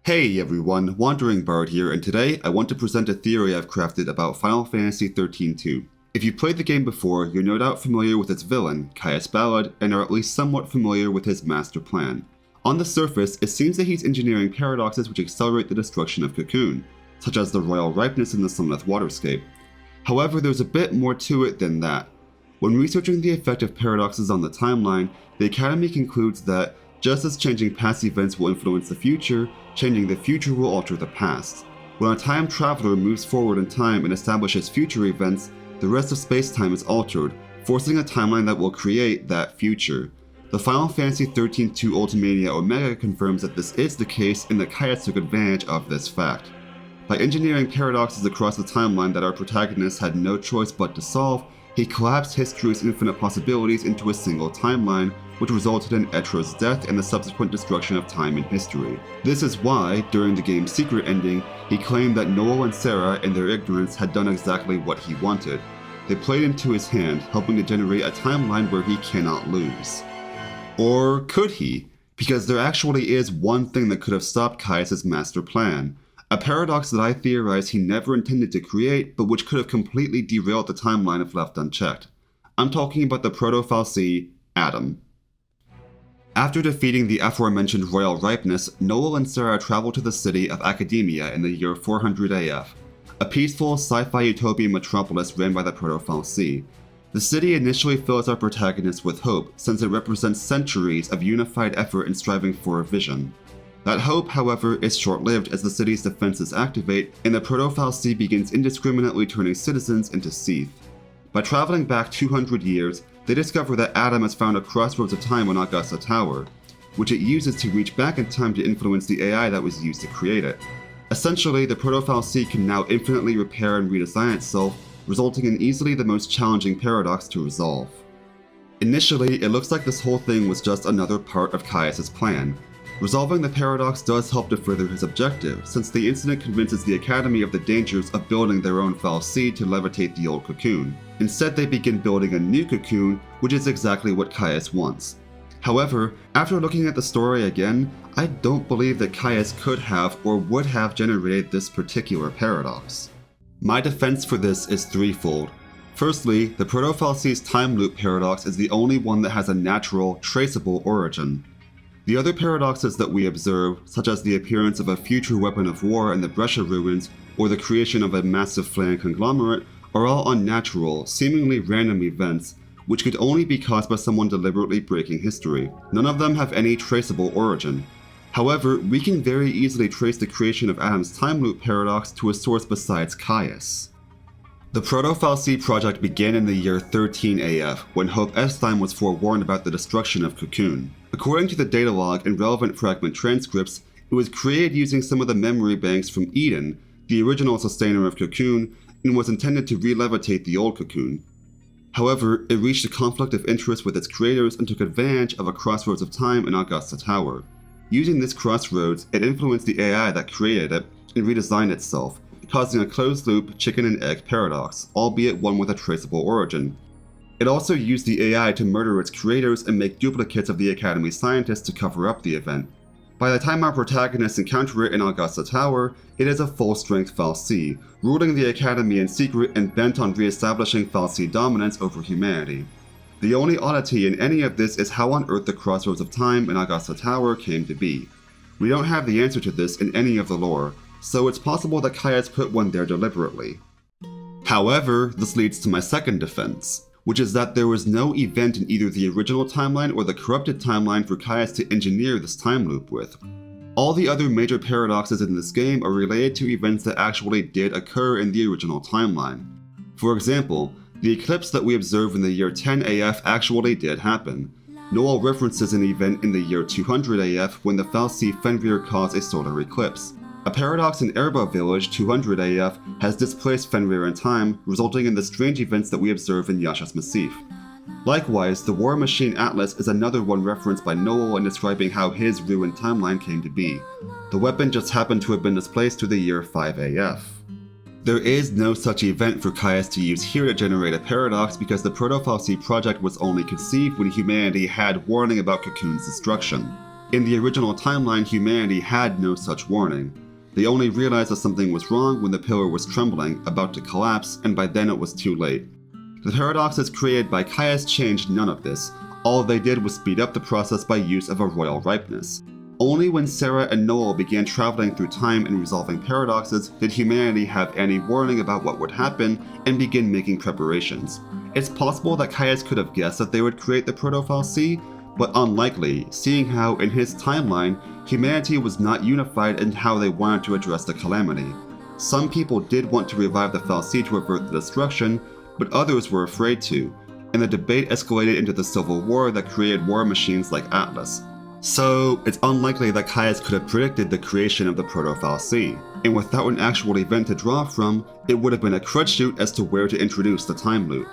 Hey everyone, Wandering Bard here, and today I want to present a theory I've crafted about Final Fantasy XIII-2. If you've played the game before, you're no doubt familiar with its villain, Caius Ballad, and are at least somewhat familiar with his master plan. On the surface, it seems that he's engineering paradoxes which accelerate the destruction of Cocoon, such as the royal ripeness in the Sunleth waterscape. However, there's a bit more to it than that. When researching the effect of paradoxes on the timeline, the Academy concludes that, just as changing past events will influence the future, changing the future will alter the past. When a time traveler moves forward in time and establishes future events, the rest of space-time is altered, forcing a timeline that will create that future. The Final Fantasy XIII-2 Ultimania Omega confirms that this is the case and that Caius took advantage of this fact. By engineering paradoxes across the timeline that our protagonist had no choice but to solve, he collapsed history's infinite possibilities into a single timeline, which resulted in Etra's death and the subsequent destruction of time in history. This is why, during the game's secret ending, he claimed that Noel and Sarah, in their ignorance, had done exactly what he wanted. They played into his hand, helping to generate a timeline where he cannot lose. Or could he? Because there actually is one thing that could have stopped Caius' master plan. A paradox that I theorize he never intended to create, but which could have completely derailed the timeline if left unchecked. I'm talking about the proto-fal'Cie, Adam. After defeating the aforementioned royal ripeness, Noel and Sarah travel to the city of Academia in the year 400 AF, a peaceful sci-fi utopian metropolis ran by the proto-fal'Cie. The city initially fills our protagonist with hope, since it represents centuries of unified effort in striving for a vision. That hope, however, is short-lived as the city's defenses activate, and the proto-fal'Cie begins indiscriminately turning citizens into Seath. By traveling back 200 years, they discover that Adam has found a crossroads of time on Augusta Tower, which it uses to reach back in time to influence the AI that was used to create it. Essentially, the proto-fal'Cie can now infinitely repair and redesign itself, resulting in easily the most challenging paradox to resolve. Initially, it looks like this whole thing was just another part of Caius' plan. Resolving the paradox does help to further his objective, since the incident convinces the Academy of the dangers of building their own fal'Cie to levitate the old Cocoon. Instead, they begin building a new Cocoon, which is exactly what Caius wants. However, after looking at the story again, I don't believe that Caius could have or would have generated this particular paradox. My defense for this is threefold. Firstly, the proto-fal'Cie's time loop paradox is the only one that has a natural, traceable origin. The other paradoxes that we observe, such as the appearance of a future weapon of war in the Brescia ruins, or the creation of a massive flying conglomerate, are all unnatural, seemingly random events, which could only be caused by someone deliberately breaking history. None of them have any traceable origin. However, we can very easily trace the creation of Adam's time loop paradox to a source besides Caius. The proto-fal'Cie project began in the year 13 AF, when Hope Estheim was forewarned about the destruction of Cocoon. According to the data log and relevant fragment transcripts, it was created using some of the memory banks from Eden, the original sustainer of Cocoon, and was intended to re-levitate the old Cocoon. However, it reached a conflict of interest with its creators and took advantage of a crossroads of time in Augusta Tower. Using this crossroads, it influenced the AI that created it and redesigned itself, causing a closed-loop chicken and egg paradox, albeit one with a traceable origin. It also used the AI to murder its creators and make duplicates of the Academy scientists to cover up the event. By the time our protagonists encounter it in Augusta Tower, it is a full-strength fal'Cie, ruling the Academy in secret and bent on re-establishing fal'Cie dominance over humanity. The only oddity in any of this is how on earth the crossroads of time in Augusta Tower came to be. We don't have the answer to this in any of the lore, so it's possible that Caius put one there deliberately. However, this leads to my second defense, which is that there was no event in either the original timeline or the corrupted timeline for Caius to engineer this time loop with. All the other major paradoxes in this game are related to events that actually did occur in the original timeline. For example, the eclipse that we observe in the year 10 AF actually did happen. Noel references an event in the year 200 AF when the fal'Cie Fenrir caused a solar eclipse. A paradox in Erba Village 200 AF has displaced Fenrir in time, resulting in the strange events that we observe in Yasha's Massif. Likewise, the War Machine Atlas is another one referenced by Noel in describing how his ruined timeline came to be. The weapon just happened to have been displaced to the year 5 AF. There is no such event for Caius to use here to generate a paradox because the proto-fal'Cie project was only conceived when humanity had warning about Cocoon's destruction. In the original timeline, humanity had no such warning. They only realized that something was wrong when the pillar was trembling, about to collapse, and by then it was too late. The paradoxes created by Caius changed none of this. All they did was speed up the process by use of a royal ripeness. Only when Sarah and Noel began traveling through time and resolving paradoxes did humanity have any warning about what would happen and begin making preparations. It's possible that Caius could have guessed that they would create the Proto-FFXIII, but unlikely, seeing how, in his timeline, humanity was not unified in how they wanted to address the calamity. Some people did want to revive the FFXIII to avert the destruction, but others were afraid to, and the debate escalated into the civil war that created war machines like Atlas. So, it's unlikely that Caius could have predicted the creation of the Proto-FFXIII, and without an actual event to draw from, it would have been a crutchshoot as to where to introduce the time loop.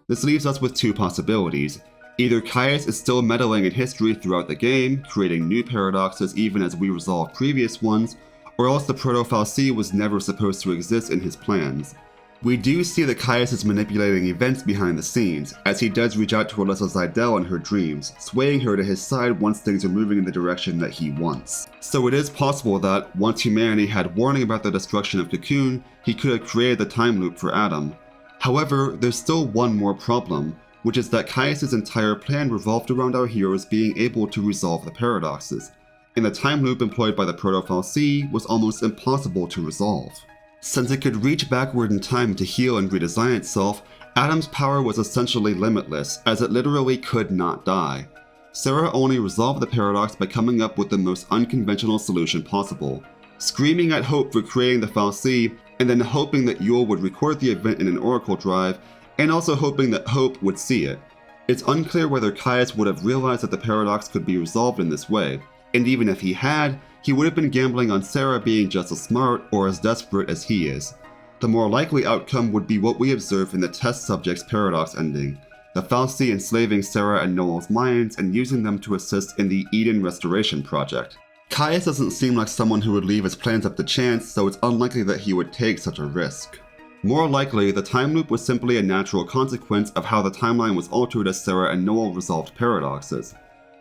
This leaves us with two possibilities. Either Caius is still meddling in history throughout the game, creating new paradoxes even as we resolve previous ones, or else the Proto-FFXIII was never supposed to exist in his plans. We do see that Caius is manipulating events behind the scenes, as he does reach out to Alyssa Zidell in her dreams, swaying her to his side once things are moving in the direction that he wants. So it is possible that, once humanity had warning about the destruction of Cocoon, he could have created the time loop for Adam. However, there's still one more problem, which is that Caius' entire plan revolved around our heroes being able to resolve the paradoxes, and the time loop employed by the Proto-FFXIII was almost impossible to resolve. Since it could reach backward in time to heal and redesign itself, Adam's power was essentially limitless, as it literally could not die. Sarah only resolved the paradox by coming up with the most unconventional solution possible, screaming at Hope for creating the FFXIII, and then hoping that Yule would record the event in an Oracle drive, and also hoping that Hope would see it. It's unclear whether Caius would have realized that the paradox could be resolved in this way, and even if he had, he would have been gambling on Sarah being just as smart or as desperate as he is. The more likely outcome would be what we observe in the test subject's paradox ending, the FFXIII enslaving Sarah and Noel's minds and using them to assist in the Eden Restoration Project. Caius doesn't seem like someone who would leave his plans up to chance, so it's unlikely that he would take such a risk. More likely, the time loop was simply a natural consequence of how the timeline was altered as Sarah and Noel resolved paradoxes.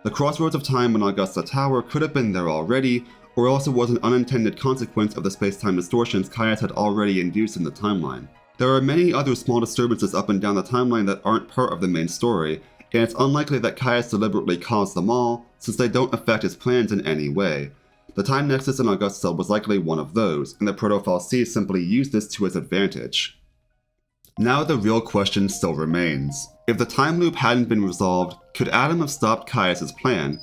The crossroads of time in Augusta Tower could have been there already, or else it was an unintended consequence of the space-time distortions Caius had already induced in the timeline. There are many other small disturbances up and down the timeline that aren't part of the main story, and it's unlikely that Caius deliberately caused them all, since they don't affect his plans in any way. The time nexus in Augusta was likely one of those, and the Proto-FFXIII simply used this to his advantage. Now the real question still remains. If the time loop hadn't been resolved, could Adam have stopped Caius' plan?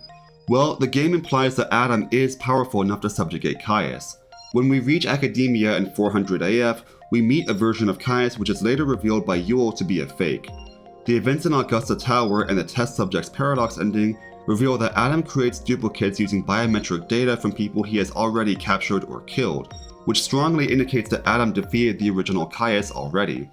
Well, the game implies that Adam is powerful enough to subjugate Caius. When we reach Academia in 400 AF, we meet a version of Caius which is later revealed by Yule to be a fake. The events in Augusta Tower and the test subject's paradox ending reveal that Adam creates duplicates using biometric data from people he has already captured or killed, which strongly indicates that Adam defeated the original Caius already.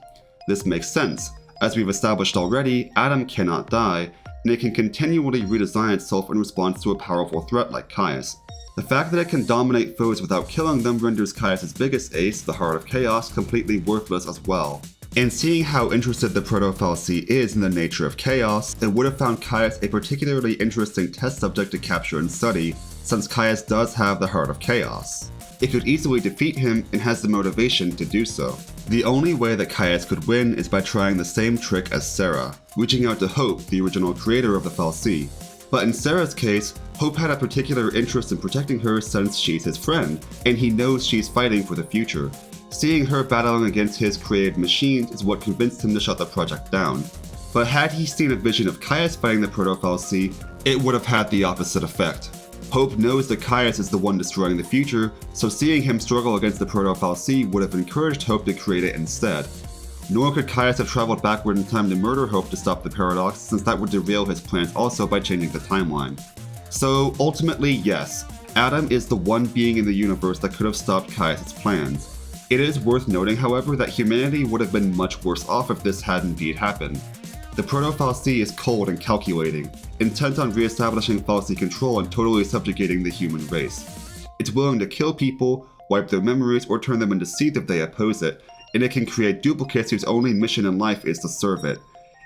This makes sense. As we've established already, Adam cannot die, and it can continually redesign itself in response to a powerful threat like Caius. The fact that it can dominate foes without killing them renders Caius' biggest ace, the Heart of Chaos, completely worthless as well. And seeing how interested the Proto-FFXIII is in the nature of chaos, it would have found Caius a particularly interesting test subject to capture and study, since Caius does have the Heart of Chaos. It could easily defeat him and has the motivation to do so. The only way that Caius could win is by trying the same trick as Sarah, reaching out to Hope, the original creator of the FFXIII. But in Sarah's case, Hope had a particular interest in protecting her since she's his friend, and he knows she's fighting for the future. Seeing her battling against his created machines is what convinced him to shut the project down. But had he seen a vision of Caius fighting the Proto-FFXIII, it would have had the opposite effect. Hope knows that Caius is the one destroying the future, so seeing him struggle against the Proto-FFXIII would have encouraged Hope to create it instead. Nor could Caius have traveled backward in time to murder Hope to stop the paradox, since that would derail his plans also by changing the timeline. So ultimately, yes, Adam is the one being in the universe that could have stopped Caius' plans. It is worth noting, however, that humanity would have been much worse off if this had indeed happened. The Proto-FFXIII is cold and calculating, intent on re-establishing FFXIII control and totally subjugating the human race. It's willing to kill people, wipe their memories, or turn them into seeds if they oppose it, and it can create duplicates whose only mission in life is to serve it.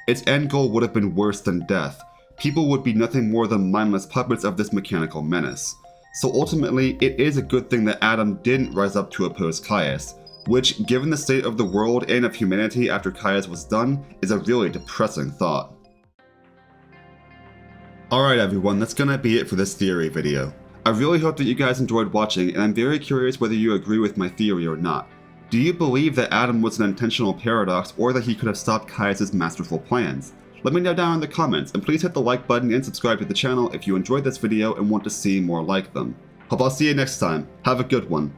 Its end goal would have been worse than death, people would be nothing more than mindless puppets of this mechanical menace. So ultimately, it is a good thing that Adam didn't rise up to oppose Caius, which, given the state of the world and of humanity after Caius was done, is a really depressing thought. Alright everyone, that's gonna be it for this theory video. I really hope that you guys enjoyed watching, and I'm very curious whether you agree with my theory or not. Do you believe that Adam was an intentional paradox, or that he could have stopped Caius' masterful plans? Let me know down in the comments, and please hit the like button and subscribe to the channel if you enjoyed this video and want to see more like them. Hope I'll see you next time. Have a good one.